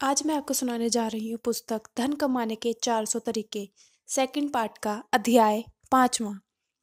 आज मैं आपको सुनाने जा रही हूँ पुस्तक धन कमाने के 400 तरीके सेकंड पार्ट का अध्याय 5वां।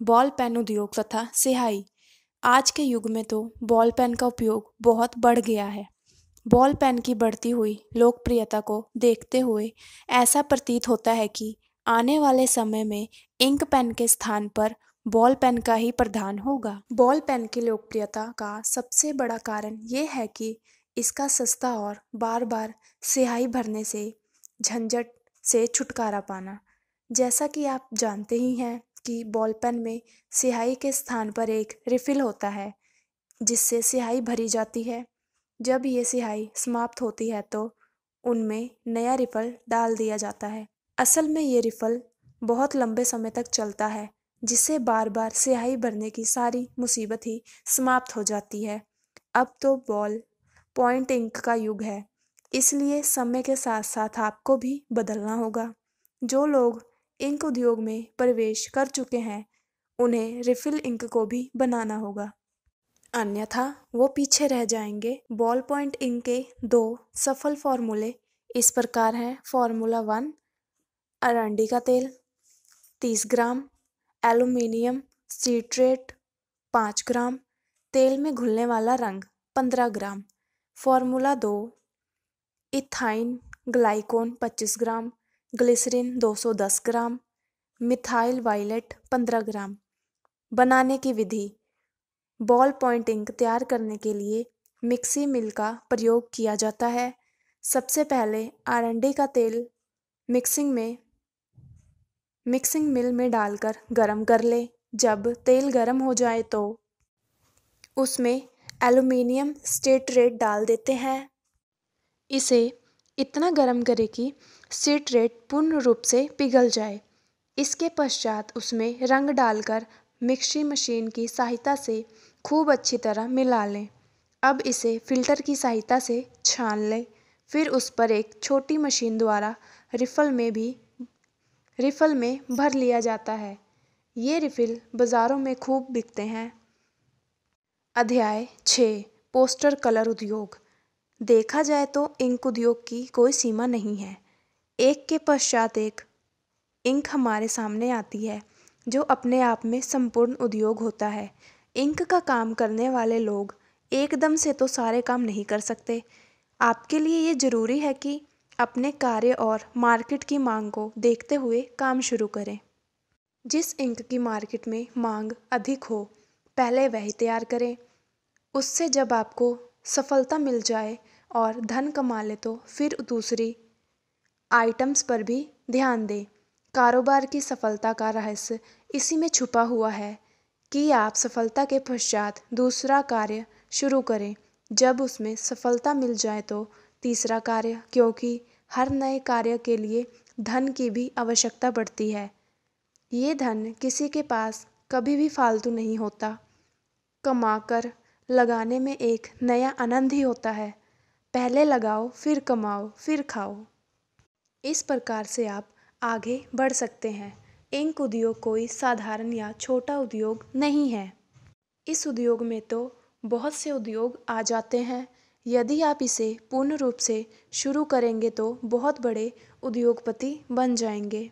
बॉल पेन उद्योग तथा सिहाई। आज के युग में तो बॉल पेन का उपयोग बहुत बढ़ गया है। बॉल पेन की बढ़ती हुई लोकप्रियता को देखते हुए ऐसा प्रतीत होता है कि आने वाले समय में इंक पेन के स्थान पर बॉल पेन का ही प्रधान होगा। बॉल पेन की लोकप्रियता का सबसे बड़ा कारण ये है कि इसका सस्ता और बार बार स्याही भरने से झंझट से छुटकारा पाना। जैसा कि आप जानते ही हैं कि बॉल पेन में स्याही के स्थान पर एक रिफिल होता है जिससे स्याही भरी जाती है। जब ये स्याही समाप्त होती है तो उनमें नया रिफिल डाल दिया जाता है। असल में ये रिफिल बहुत लंबे समय तक चलता है जिससे बार बार स्याही भरने की सारी मुसीबत ही समाप्त हो जाती है। अब तो बॉल पॉइंट इंक का युग है, इसलिए समय के साथ साथ आपको भी बदलना होगा। जो लोग इंक उद्योग में प्रवेश कर चुके हैं उन्हें रिफिल इंक को भी बनाना होगा, अन्यथा वो पीछे रह जाएंगे। बॉल पॉइंट इंक के 2 सफल फॉर्मूले इस प्रकार हैं। फॉर्मूला 1, अरंडी का तेल 30 ग्राम, एल्युमिनियम सिट्रेट 5 ग्राम, तेल में घुलने वाला रंग 15 ग्राम। फॉर्मूला 2, इथाइन ग्लाइकोन 25 ग्राम, ग्लिसरीन 210 ग्राम, मिथाइल वायलेट 15 ग्राम। बनाने की विधि। बॉल पॉइंट इंक तैयार करने के लिए मिक्सी मिल का प्रयोग किया जाता है। सबसे पहले आरंडी का तेल मिक्सिंग मिल में डालकर गरम कर ले। जब तेल गरम हो जाए तो उसमें एल्युमिनियम सिट्रेट डाल देते हैं। इसे इतना गरम करें कि सिट्रेट पूर्ण रूप से पिघल जाए। इसके पश्चात उसमें रंग डालकर मिक्सी मशीन की सहायता से खूब अच्छी तरह मिला लें। अब इसे फिल्टर की सहायता से छान लें। फिर उस पर एक छोटी मशीन द्वारा रिफिल में भर लिया जाता है। ये रिफिल बाज़ारों में खूब बिकते हैं। अध्याय 6, पोस्टर कलर उद्योग। देखा जाए तो इंक उद्योग की कोई सीमा नहीं है। एक के पश्चात एक इंक हमारे सामने आती है जो अपने आप में संपूर्ण उद्योग होता है। इंक का काम करने वाले लोग एकदम से तो सारे काम नहीं कर सकते। आपके लिए ये ज़रूरी है कि अपने कार्य और मार्केट की मांग को देखते हुए काम शुरू करें। जिस इंक की मार्केट में मांग अधिक हो पहले वही तैयार करें। उससे जब आपको सफलता मिल जाए और धन कमा ले तो फिर दूसरी आइटम्स पर भी ध्यान दें। कारोबार की सफलता का रहस्य इसी में छुपा हुआ है कि आप सफलता के पश्चात दूसरा कार्य शुरू करें। जब उसमें सफलता मिल जाए तो तीसरा कार्य, क्योंकि हर नए कार्य के लिए धन की भी आवश्यकता पड़ती है। ये धन किसी के पास कभी भी फालतू नहीं होता। कमाकर लगाने में एक नया आनंद ही होता है। पहले लगाओ, फिर कमाओ, फिर खाओ। इस प्रकार से आप आगे बढ़ सकते हैं। इंक उद्योग कोई साधारण या छोटा उद्योग नहीं है। इस उद्योग में तो बहुत से उद्योग आ जाते हैं। यदि आप इसे पूर्ण रूप से शुरू करेंगे तो बहुत बड़े उद्योगपति बन जाएंगे।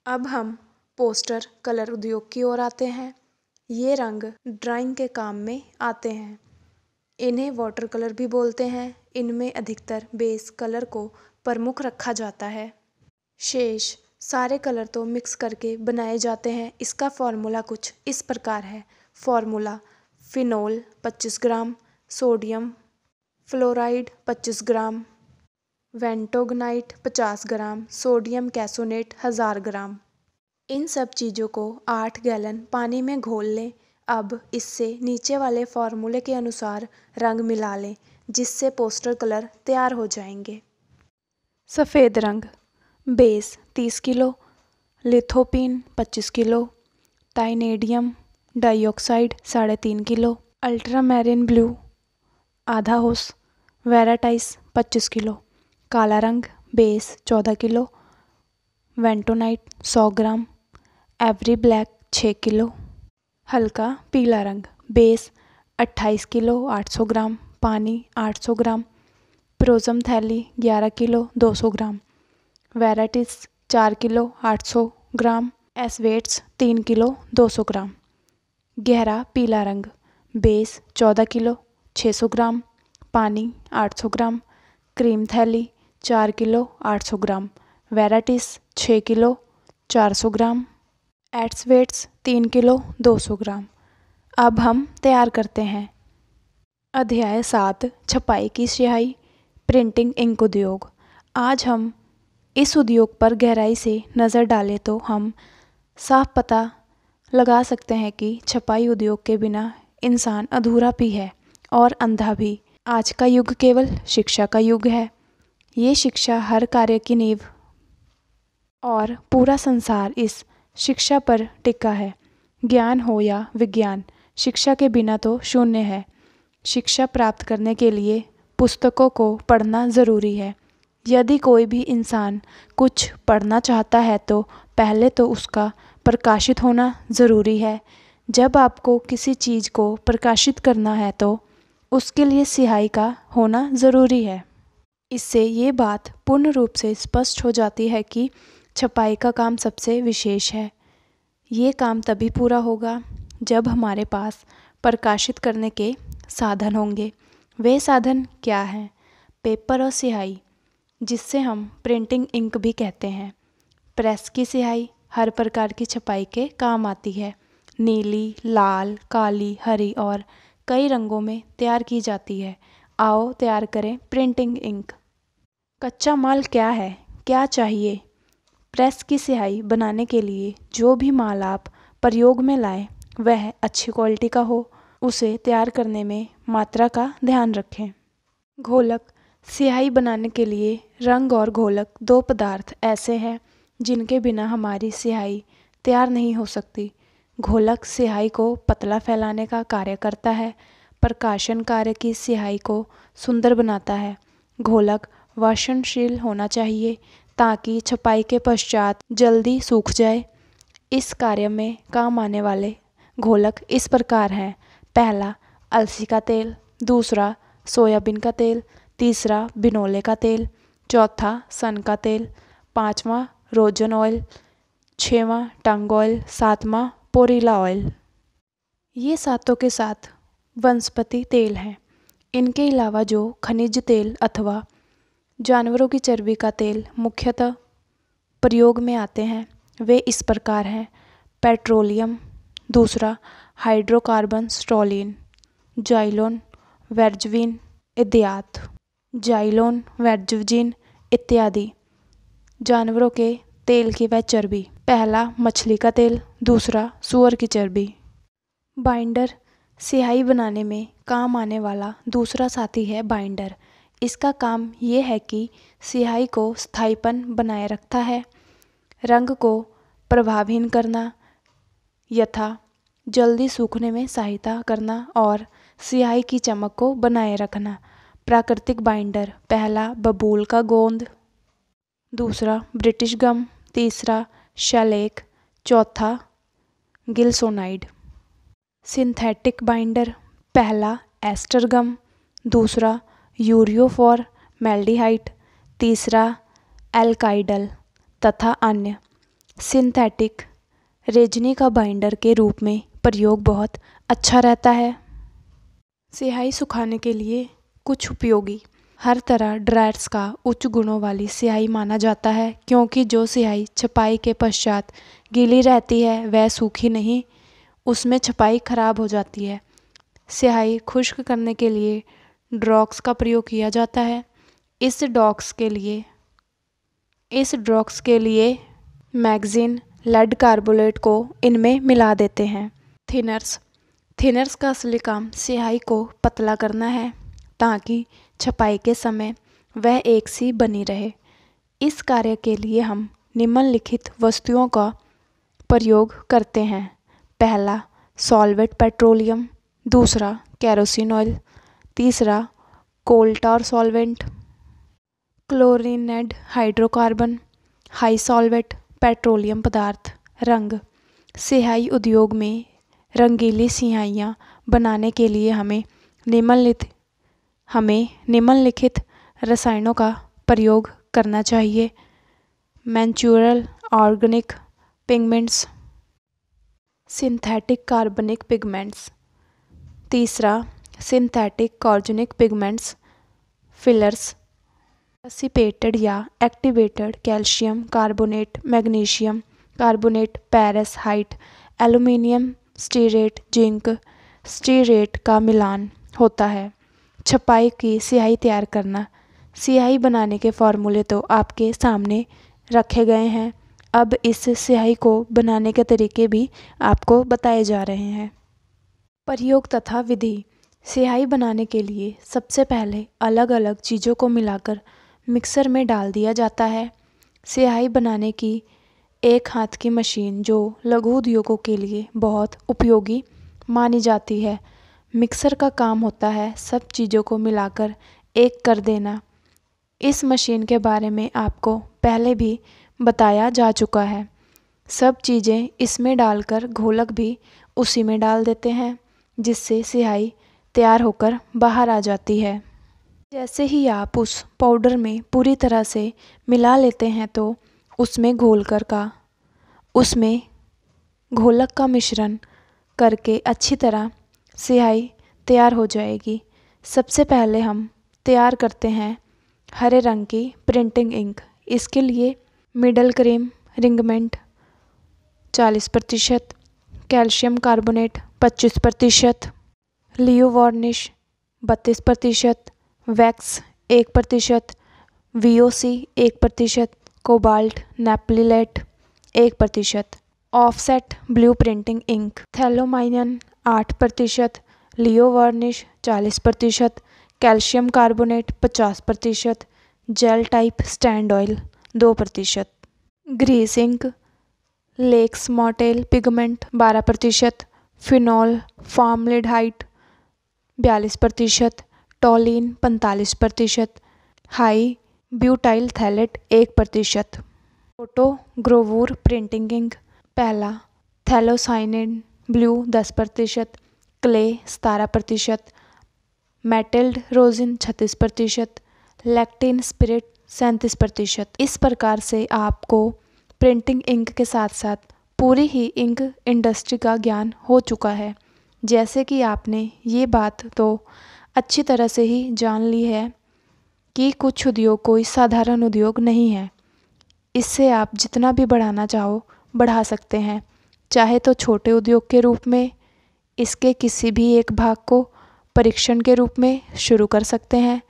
अब हम पोस्टर कलर उद्योग की ओर आते हैं। ये रंग ड्राइंग के काम में आते हैं। इन्हें वाटर कलर भी बोलते हैं। इनमें अधिकतर बेस कलर को प्रमुख रखा जाता है। शेष सारे कलर तो मिक्स करके बनाए जाते हैं। इसका फॉर्मूला कुछ इस प्रकार है। फॉर्मूला: फिनोल 25 ग्राम, सोडियम फ्लोराइड 25 ग्राम, वेंटोगनाइट 50 ग्राम, सोडियम कैसोनेट 1000 ग्राम। इन सब चीज़ों को 8 गैलन पानी में घोल लें। अब इससे नीचे वाले फॉर्मूले के अनुसार रंग मिला लें जिससे पोस्टर कलर तैयार हो जाएंगे। सफ़ेद रंग base 30 kilo, lithopone 25 kilo, titanium dioxide 3.5 kilo, ultramarine blue आधा होस, वेराटाइस 25 किलो। काला रंग base 14 kilo, bentonite 100 gram, ivory black 6 kilo. हल्का पीला रंग बेस 28 किलो 800 ग्राम, पानी 800 ग्राम, प्रोजम थैली 11 किलो 200 ग्राम, वेराइटीज 4 किलो 800 ग्राम, एसवेट्स 3 किलो 200 ग्राम। गहरा पीला रंग, बेस 14 किलो 600 ग्राम, पानी 800 ग्राम, क्रीम थैली 4 किलो 800 ग्राम, वेराइटीज 6 किलो 400 ग्राम, एसवेट्स 3 किलो 200 ग्राम। अब हम तैयार करते हैं। अध्याय 7 छपाई की स्याही, प्रिंटिंग इंक उद्योग। आज हम इस उद्योग पर गहराई से नज़र डालें तो हम साफ पता लगा सकते हैं कि छपाई उद्योग के बिना इंसान अधूरा भी है और अंधा भी। आज का युग केवल शिक्षा का युग है। ये शिक्षा हर कार्य की नींव और पूरा संसार इस शिक्षा पर टिका है। ज्ञान हो या विज्ञान, शिक्षा के बिना तो शून्य है। शिक्षा प्राप्त करने के लिए पुस्तकों को पढ़ना ज़रूरी है। यदि कोई भी इंसान कुछ पढ़ना चाहता है तो पहले तो उसका प्रकाशित होना ज़रूरी है। जब आपको किसी चीज़ को प्रकाशित करना है तो उसके लिए स्याही का होना ज़रूरी है। इससे ये बात पूर्ण रूप से स्पष्ट हो जाती है कि छपाई का काम सबसे विशेष है। ये काम तभी पूरा होगा जब हमारे पास प्रकाशित करने के साधन होंगे। वे साधन क्या हैं? पेपर और स्याही, जिससे हम प्रिंटिंग इंक भी कहते हैं। प्रेस की स्याही हर प्रकार की छपाई के काम आती है। नीली, लाल, काली, हरी और कई रंगों में तैयार की जाती है। आओ तैयार करें प्रिंटिंग इंक। कच्चा माल क्या है? क्या चाहिए? प्रेस की स्याही बनाने के लिए जो भी माल आप प्रयोग में लाएं वह अच्छी क्वालिटी का हो। उसे तैयार करने में मात्रा का ध्यान रखें। घोलक, स्याही बनाने के लिए रंग और घोलक दो पदार्थ ऐसे हैं जिनके बिना हमारी स्याही तैयार नहीं हो सकती। घोलक स्याही को पतला फैलाने का कार्य करता है। प्रकाशन कार्य की स्याही को सुंदर बनाता है। घोलक वाष्णशील होना चाहिए ताकि छपाई के पश्चात जल्दी सूख जाए। इस कार्य में काम आने वाले घोलक इस प्रकार हैं। पहला अलसी का तेल, दूसरा सोयाबीन का तेल, तीसरा बिनोले का तेल, चौथा सन का तेल, पाँचवा रोजन ऑयल, छठवां टंग ऑयल, सातवां पोरिला ऑयल। ये सातों के सात वनस्पति तेल हैं। इनके अलावा जो खनिज तेल अथवा जानवरों की चर्बी का तेल मुख्यतः प्रयोग में आते हैं वे इस प्रकार हैं। पेट्रोलियम, दूसरा हाइड्रोकार्बन स्टोलिन, जाइलोन, वर्जविन इत्यादि। जाइलोन, वर्जविन इत्यादि जानवरों के तेल की वह चर्बी। पहला मछली का तेल, दूसरा सूअर की चर्बी। बाइंडर, स्याही बनाने में काम आने वाला दूसरा साथी है बाइंडर। इसका काम ये है कि स्याही को स्थायीपन बनाए रखता है, रंग को प्रभावहीन करना यथा जल्दी सूखने में सहायता करना और स्याही की चमक को बनाए रखना। प्राकृतिक बाइंडर, पहला बबूल का गोंद, दूसरा ब्रिटिश गम, तीसरा शैलेक, चौथा गिलसोनाइड। सिंथेटिक बाइंडर, पहला एस्टर गम, दूसरा यूरियोफॉर मेल्डिहाइड, तीसरा एल्काइडल तथा अन्य। सिंथेटिक रेजनी का बाइंडर के रूप में प्रयोग बहुत अच्छा रहता है। स्याही सुखाने के लिए कुछ उपयोगी। हर तरह ड्रायर्स का उच्च गुणों वाली स्याही माना जाता है क्योंकि जो स्याही छपाई के पश्चात गीली रहती है वह सूखी नहीं, उसमें छपाई खराब हो जाती है। स्याही खुश्क करने के लिए ड्रॉक्स का प्रयोग किया जाता है। इस ड्रॉक्स के लिए मैगजीन लेड कार्बोनेट को इनमें मिला देते हैं। थिनर्स का असली काम स्याही को पतला करना है ताकि छपाई के समय वह एक सी बनी रहे। इस कार्य के लिए हम निम्नलिखित वस्तुओं का प्रयोग करते हैं। पहला सॉल्वेट पेट्रोलियम, दूसरा केरोसिन ऑयल, तीसरा coal tar solvent, chlorinated hydrocarbon, high solvent petroleum पदार्थ। रंग, स्याही उद्योग में रंगीली स्याहियाँ बनाने के लिए हमें निम्नलिखित रसायनों का प्रयोग करना चाहिए। नेचुरल ऑर्गेनिक पिगमेंट्स, सिंथेटिक कार्बनिक पिगमेंट्स। तीसरा, सिंथेटिक कार्बनिक पिगमेंट्स, फिलर्स, एसिपेटेड या activated calcium carbonate, magnesium carbonate, Paris white, aluminium stearate, zinc stearate का मिलान होता है। छपाई की स्याही तैयार करना। स्याही बनाने के फॉर्मूले तो आपके सामने रखे गए हैं। अब इस स्याही को बनाने के तरीके भी आपको बताए जा रहे हैं। प्रयोग तथा विधि। स्याही बनाने के लिए सबसे पहले अलग अलग चीज़ों को मिलाकर मिक्सर में डाल दिया जाता है। स्याही बनाने की एक हाथ की मशीन जो लघु उद्योगों के लिए बहुत उपयोगी मानी जाती है। मिक्सर का काम होता है सब चीज़ों को मिलाकर एक कर देना। इस मशीन के बारे में आपको पहले भी बताया जा चुका है। सब चीज़ें इसमें डालकर घोलक भी उसी में डाल देते हैं, जिससे स्याही तैयार होकर बाहर आ जाती है। जैसे ही आप उस पाउडर में पूरी तरह से मिला लेते हैं तो उसमें घोलक का मिश्रण करके अच्छी तरह स्याही तैयार हो जाएगी। सबसे पहले हम तैयार करते हैं हरे रंग की प्रिंटिंग इंक। इसके लिए middle chrome pigment 40%, calcium carbonate 25%, litho varnish 32%, wax 1%, VOC 1%, cobalt naphthenate 1%, offset blue printing ink, phthalocyanine 8%, litho varnish 40%, calcium carbonate 50%, gel type stand oil 2%, grease ink, लेक्स मॉटेल pigment 12%, phenol formaldehyde 42%, toluene 45%, high butyl phthalate 1%। Photo gravure printing ink पहला, phthalocyanine blue 10%, clay 17%, metalled rosin 36%, लैक्टिन spirit 37%। इस प्रकार से आपको printing ink के साथ साथ पूरी ही इंक इंडस्ट्री का ज्ञान हो चुका है। जैसे कि आपने ये बात तो अच्छी तरह से ही जान ली है कि कुछ उद्योग कोई साधारण उद्योग नहीं है। इससे आप जितना भी बढ़ाना चाहो बढ़ा सकते हैं। चाहे तो छोटे उद्योग के रूप में इसके किसी भी एक भाग को परीक्षण के रूप में शुरू कर सकते हैं।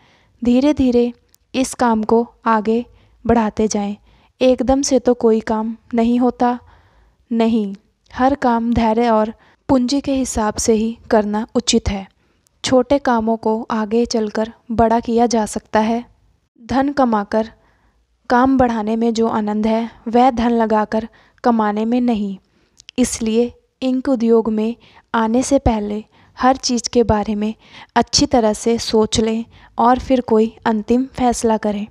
धीरे धीरे इस काम को आगे बढ़ाते जाएं। एकदम से तो कोई काम नहीं होता, नहीं, हर काम धैर्य और पूंजी के हिसाब से ही करना उचित है। छोटे कामों को आगे चलकर बड़ा किया जा सकता है। धन कमाकर काम बढ़ाने में जो आनंद है वह धन लगाकर कमाने में नहीं। इसलिए इंक उद्योग में आने से पहले हर चीज़ के बारे में अच्छी तरह से सोच लें और फिर कोई अंतिम फैसला करें।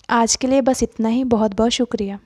आज के लिए बस इतना ही। बहुत बहुत शुक्रिया।